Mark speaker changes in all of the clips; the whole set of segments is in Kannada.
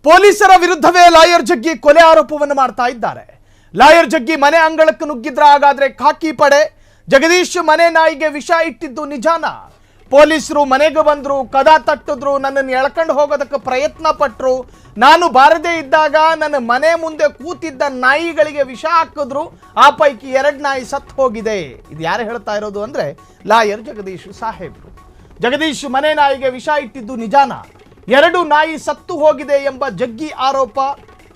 Speaker 1: ಪೊಲೀಸರ ವಿರುದ್ಧವೇ ಲಾಯರ್ ಜಗ್ಗಿ ಕೊಲೆ ಆರೋಪವನ್ನು ಮಾಡ್ತಾ ಇದ್ದಾರೆ. ಲಾಯರ್ ಜಗ್ಗಿ ಮನೆ ಅಂಗಳಕ್ಕೆ ನುಗ್ಗಿದ್ರ ಹಾಗಾದ್ರೆ ಖಾಕಿ ಪಡೆ ಜಗದೀಶ್ ಮನೆ ನಾಯಿಗೆ ವಿಷ ಇಟ್ಟಿದ್ದು ನಿಜಾನ? ಪೊಲೀಸರು ಮನೆಗೆ ಬಂದ್ರು, ಕದ ತಟ್ಟಿದ್ರು, ನನ್ನನ್ನು ಎಳ್ಕೊಂಡು ಹೋಗೋದಕ್ಕೆ ಪ್ರಯತ್ನ ಪಟ್ಟರು. ನಾನು ಬಾರದೇ ಇದ್ದಾಗ ನನ್ನ ಮನೆ ಮುಂದೆ ಕೂತಿದ್ದ ನಾಯಿಗಳಿಗೆ ವಿಷ ಹಾಕಿದ್ರು. ಆ ಪೈಕಿ 2 ನಾಯಿ ಸತ್ತು ಹೋಗಿದೆ. ಇದು ಯಾರು ಹೇಳ್ತಾ ಇರೋದು ಅಂದ್ರೆ ಲಾಯರ್ ಜಗದೀಶ್ ಸಾಹೇಬ್ರು. ಜಗದೀಶ್ ಮನೆ ನಾಯಿಗೆ ವಿಷ ಇಟ್ಟಿದ್ದು ನಿಜಾನ? 2 ನಾಯಿ ಸತ್ತು ಹೋಗಿದೆ ಎಂಬ ಜಗ್ಗಿ ಆರೋಪ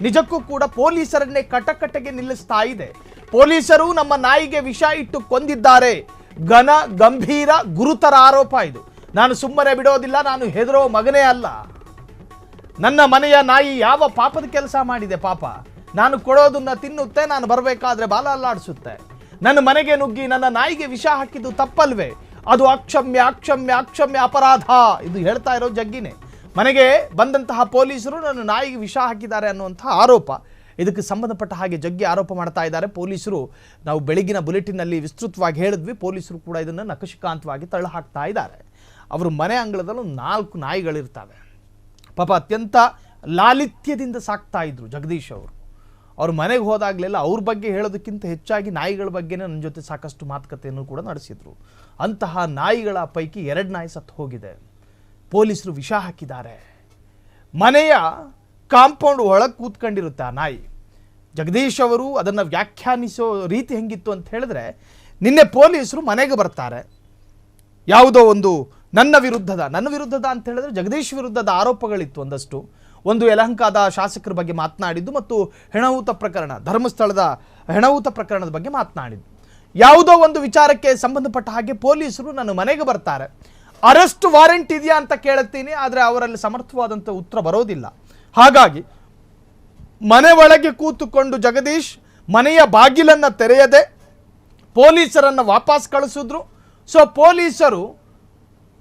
Speaker 1: ನಿಜಕ್ಕೂ ಕೂಡ ಪೊಲೀಸರನ್ನೇ ಕಟಕಟೆಗೆ ನಿಲ್ಲಿಸ್ತಾ ಇದೆ. ಪೊಲೀಸರು ನಮ್ಮ ನಾಯಿಗೆ ವಿಷ ಇಟ್ಟು ಕೊಂದಿದ್ದಾರೆ. ಘನ ಗಂಭೀರ ಗುರುತರ ಆರೋಪ ಇದು. ನಾನು ಸುಮ್ಮನೆ ಬಿಡೋದಿಲ್ಲ, ನಾನು ಹೆದರೋ ಮಗನೇ ಅಲ್ಲ. ನನ್ನ ಮನೆಯ ನಾಯಿ ಯಾವ ಪಾಪದ ಕೆಲಸ ಮಾಡಿದೆ? ಪಾಪ ನಾನು ಕೊಡೋದನ್ನ ತಿನ್ನುತ್ತೆ, ನಾನು ಬರಬೇಕಾದ್ರೆ ಬಾಲ ಅಲ್ಲಾಡಿಸುತ್ತೆ. ನನ್ನ ಮನೆಗೆ ನುಗ್ಗಿ ನನ್ನ ನಾಯಿಗೆ ವಿಷ ಹಾಕಿದ್ದು ತಪ್ಪಲ್ವೇ? ಅದು ಅಕ್ಷಮ್ಯ ಅಕ್ಷಮ್ಯ ಅಕ್ಷಮ್ಯ ಅಪರಾಧ. ಇದು ಹೇಳ್ತಾ ಇರೋ ಜಗ್ಗಿನೇ. ಮನೆಗೆ ಬಂದಂತಹ ಪೊಲೀಸರು ನನ್ನ ನಾಯಿಗೆ ವಿಷ ಹಾಕಿದ್ದಾರೆ ಅನ್ನುವಂತಹ ಆರೋಪ. ಇದಕ್ಕೆ ಸಂಬಂಧಪಟ್ಟ ಹಾಗೆ ಜಗ್ಗಿ ಆರೋಪ ಮಾಡ್ತಾ ಇದ್ದಾರೆ ಪೊಲೀಸರು. ನಾವು ಬೆಳಗಿನ ಬುಲೆಟಿನಲ್ಲಿ ವಿಸ್ತೃತವಾಗಿ ಹೇಳಿದ್ವಿ. ಪೊಲೀಸರು ಕೂಡ ಇದನ್ನು ನಖಶಿಕಾಂತವಾಗಿ ತಳ್ಳ ಹಾಕ್ತಾ ಇದ್ದಾರೆ. ಅವರು ಮನೆ ಅಂಗಳದಲ್ಲೂ 4 ನಾಯಿಗಳಿರ್ತವೆ. ಪಾಪ ಅತ್ಯಂತ ಲಾಲಿತ್ಯದಿಂದ ಸಾಕ್ತಾ ಇದ್ರು ಜಗದೀಶ್ ಅವರು. ಅವ್ರ ಮನೆಗೆ ಹೋದಾಗಲೆಲ್ಲ ಅವ್ರ ಬಗ್ಗೆ ಹೇಳೋದಕ್ಕಿಂತ ಹೆಚ್ಚಾಗಿ ನಾಯಿಗಳ ಬಗ್ಗೆನೇ ನನ್ನ ಜೊತೆ ಸಾಕಷ್ಟು ಮಾತುಕತೆಯನ್ನು ಕೂಡ ನಡೆಸಿದ್ರು. ಅಂತಹ ನಾಯಿಗಳ ಪೈಕಿ 2 ನಾಯಿ ಸತ್ತು ಹೋಗಿದೆ. ಪೊಲೀಸರು ವಿಷ ಹಾಕಿದ್ದಾರೆ. ಮನೆಯ ಕಾಂಪೌಂಡ್ ಒಳಗೆ ಕೂತ್ಕೊಂಡಿರುತ್ತೆ ಆ ನಾಯಿ. ಜಗದೀಶ್ ಅವರು ಅದನ್ನು ವ್ಯಾಖ್ಯಾನಿಸೋ ರೀತಿ ಹೆಂಗಿತ್ತು ಅಂತ ಹೇಳಿದ್ರೆ, ನಿನ್ನೆ ಪೊಲೀಸರು ಮನೆಗೆ ಬರ್ತಾರೆ. ಯಾವುದೋ ಒಂದು ನನ್ನ ವಿರುದ್ಧದ ಅಂತ ಹೇಳಿದ್ರೆ ಜಗದೀಶ್ ವಿರುದ್ಧದ ಆರೋಪಗಳಿತ್ತು ಒಂದಷ್ಟು. ಒಂದು ಯಲಹಂಕದ ಶಾಸಕರ ಬಗ್ಗೆ ಮಾತನಾಡಿದ್ದು ಮತ್ತು ಹೆಣಹೂತ ಪ್ರಕರಣ, ಧರ್ಮಸ್ಥಳದ ಹೆಣಹೂತ ಪ್ರಕರಣದ ಬಗ್ಗೆ ಮಾತನಾಡಿದ್ದು. ಯಾವುದೋ ಒಂದು ವಿಚಾರಕ್ಕೆ ಸಂಬಂಧಪಟ್ಟ ಹಾಗೆ ಪೊಲೀಸರು ನನ್ನ ಮನೆಗೆ ಬರ್ತಾರೆ. ಅರೆಸ್ಟ್ ವಾರೆಂಟ್ ಇದೆಯಾ ಅಂತ ಕೇಳುತ್ತೀನಿ, ಆದರೆ ಅವರಲ್ಲಿ ಸಮರ್ಥವಾದಂಥ ಉತ್ತರ ಬರೋದಿಲ್ಲ. ಹಾಗಾಗಿ ಮನೆ ಒಳಗೆ ಕೂತುಕೊಂಡು ಜಗದೀಶ್ ಮನೆಯ ಬಾಗಿಲನ್ನು ತೆರೆಯದೆ ಪೊಲೀಸರನ್ನು ವಾಪಸ್ ಕಳಿಸಿದ್ರು. ಸೊ ಪೊಲೀಸರು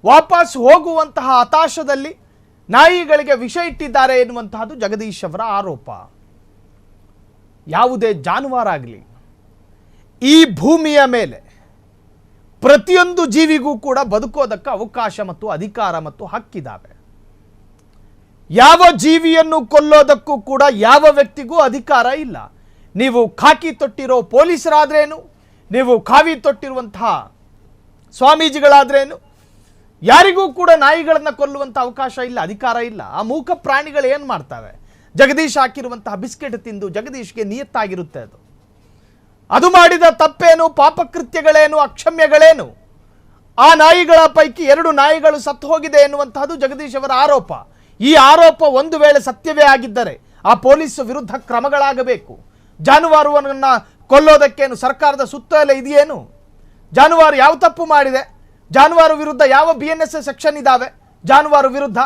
Speaker 1: ವಾಪಸ್ ಹೋಗುವಂತಹ ಹತಾಶದಲ್ಲಿ ನಾಯಿಗಳಿಗೆ ವಿಷ ಇಟ್ಟಿದ್ದಾರೆ ಎನ್ನುವಂತಹದ್ದು ಜಗದೀಶ್ ಅವರ ಆರೋಪ. ಯಾವುದೇ ಜಾನುವಾರಾಗಲಿ ಈ ಭೂಮಿಯ ಮೇಲೆ ಪ್ರತಿಯೊಂದು ಜೀವಿಗೂ ಕೂಡ ಬದುಕೋದಕ್ಕೆ ಅವಕಾಶ ಮತ್ತು ಅಧಿಕಾರ ಮತ್ತು ಹಕ್ಕಿದ್ದಾವೆ. ಯಾವ ಜೀವಿಯನ್ನು ಕೊಲ್ಲೋದಕ್ಕೂ ಕೂಡ ಯಾವ ವ್ಯಕ್ತಿಗೂ ಅಧಿಕಾರ ಇಲ್ಲ. ನೀವು ಖಾಕಿ ತೊಟ್ಟಿರೋ ಪೊಲೀಸರಾದ್ರೇನು, ನೀವು ಖಾವಿ ತೊಟ್ಟಿರುವಂತಹ ಸ್ವಾಮೀಜಿಗಳಾದ್ರೇನು, ಯಾರಿಗೂ ಕೂಡ ನಾಯಿಗಳನ್ನು ಕೊಲ್ಲುವಂಥ ಅವಕಾಶ ಇಲ್ಲ, ಅಧಿಕಾರ ಇಲ್ಲ. ಆ ಮೂಕ ಪ್ರಾಣಿಗಳು ಏನು ಮಾಡ್ತವೆ? ಜಗದೀಶ್ ಹಾಕಿರುವಂತಹ ಬಿಸ್ಕೆಟ್ ತಿಂದು ಜಗದೀಶ್ಗೆ ನಿಯತ್ತಾಗಿರುತ್ತೆ. ಅದು ಮಾಡಿದ ತಪ್ಪೇನು, ಪಾಪಕೃತ್ಯಗಳೇನು, ಅಕ್ಷಮ್ಯಗಳೇನು? ಆ ನಾಯಿಗಳ ಪೈಕಿ 2 ನಾಯಿಗಳು ಸತ್ತು ಹೋಗಿದೆ ಎನ್ನುವಂತಹದ್ದು ಜಗದೀಶ್ ಅವರ ಆರೋಪ. ಈ ಆರೋಪ ಒಂದು ವೇಳೆ ಸತ್ಯವೇ ಆಗಿದ್ದರೆ ಆ ಪೊಲೀಸ್ ವಿರುದ್ಧ ಕ್ರಮಗಳಾಗಬೇಕು. ಜಾನುವಾರುವನ್ನು ಕೊಲ್ಲೋದಕ್ಕೇನು ಸರ್ಕಾರದ ಸುತ್ತಲೇ ಇದೆಯೇನು? ಜಾನುವಾರು ಯಾವ ತಪ್ಪು ಮಾಡಿದೆ? ಜಾನುವಾರು ವಿರುದ್ಧ ಯಾವ BNS ಸೆಕ್ಷನ್ ಇದ್ದಾವೆ ಜಾನುವಾರು ವಿರುದ್ಧ?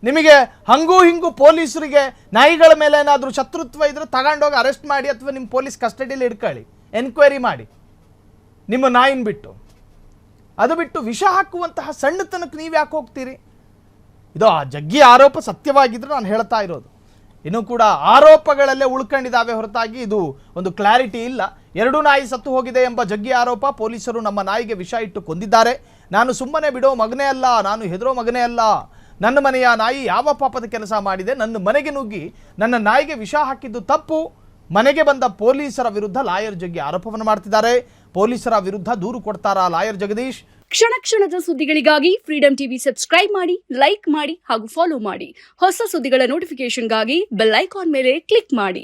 Speaker 1: ನಿಮಗೆ ಹಂಗೂ ಹಿಂಗೂ ಪೊಲೀಸರಿಗೆ ನಾಯಿಗಳ ಮೇಲೆ ಏನಾದರೂ ಶತ್ರುತ್ವ ಇದ್ದರೆ ತಗೊಂಡೋಗಿ ಅರೆಸ್ಟ್ ಮಾಡಿ ಅಥವಾ ನಿಮ್ಮ ಪೊಲೀಸ್ ಕಸ್ಟಡಿಯಲ್ಲಿ ಇಟ್ಕೊಳ್ಳಿ, ಎನ್ಕ್ವೈರಿ ಮಾಡಿ ನಿಮ್ಮ ನಾಯಿನ ಬಿಟ್ಟು. ಅದು ಬಿಟ್ಟು ವಿಷ ಹಾಕುವಂತಹ ಸಣ್ಣತನಕ್ಕೆ ನೀವು ಯಾಕೆ ಹೋಗ್ತೀರಿ? ಇದು ಆ ಜಗ್ಗಿ ಆರೋಪ ಸತ್ಯವಾಗಿದ್ದರೆ ನಾನು ಹೇಳ್ತಾ ಇರೋದು. ಇನ್ನೂ ಕೂಡ ಆರೋಪಗಳಲ್ಲೇ ಉಳ್ಕೊಂಡಿದ್ದಾವೆ ಹೊರತಾಗಿ ಇದು ಒಂದು ಕ್ಲಾರಿಟಿ ಇಲ್ಲ. 2 ನಾಯಿ ಸತ್ತು ಹೋಗಿದೆ ಎಂಬ ಜಗ್ಗಿ ಆರೋಪ. ಪೊಲೀಸರು ನಮ್ಮ ನಾಯಿಗೆ ವಿಷ ಇಟ್ಟು ಕೊಂದಿದ್ದಾರೆ. ನಾನು ಸುಮ್ಮನೆ ಬಿಡೋ ಮಗನೇ ಅಲ್ಲ, ನಾನು ಹೆದರೋ ಮಗನೇ ಅಲ್ಲ. ನನ್ನ ಮನೆಯ ನಾಯಿ ಯಾವ ಪಾಪದ ಕೆಲಸ ಮಾಡಿದೆ? ನನ್ನ ಮನೆಗೆ ನುಗ್ಗಿ ನನ್ನ ನಾಯಿಗೆ ವಿಷ ಹಾಕಿದ್ದು ತಪ್ಪು. ಮನೆಗೆ ಬಂದ ಪೊಲೀಸರ ವಿರುದ್ಧ ಲಾಯರ್ ಜಗ್ಗಿ ಆರೋಪವನ್ನು ಮಾಡ್ತಿದ್ದಾರೆ. ಪೊಲೀಸರ ವಿರುದ್ಧ ದೂರು ಕೊಡ್ತಾರಾ ಲಾಯರ್ ಜಗದೀಶ್?
Speaker 2: ಕ್ಷಣ ಕ್ಷಣದ ಸುದ್ದಿಗಳಿಗಾಗಿ ಫ್ರೀಡಂ ಟಿವಿ ಸಬ್ಸ್ಕ್ರೈಬ್ ಮಾಡಿ, ಲೈಕ್ ಮಾಡಿ ಹಾಗೂ ಫಾಲೋ ಮಾಡಿ. ಹೊಸ ಸುದ್ದಿಗಳ ನೋಟಿಫಿಕೇಶನ್ಗಾಗಿ ಬೆಲ್ ಐಕಾನ್ ಮೇಲೆ ಕ್ಲಿಕ್ ಮಾಡಿ.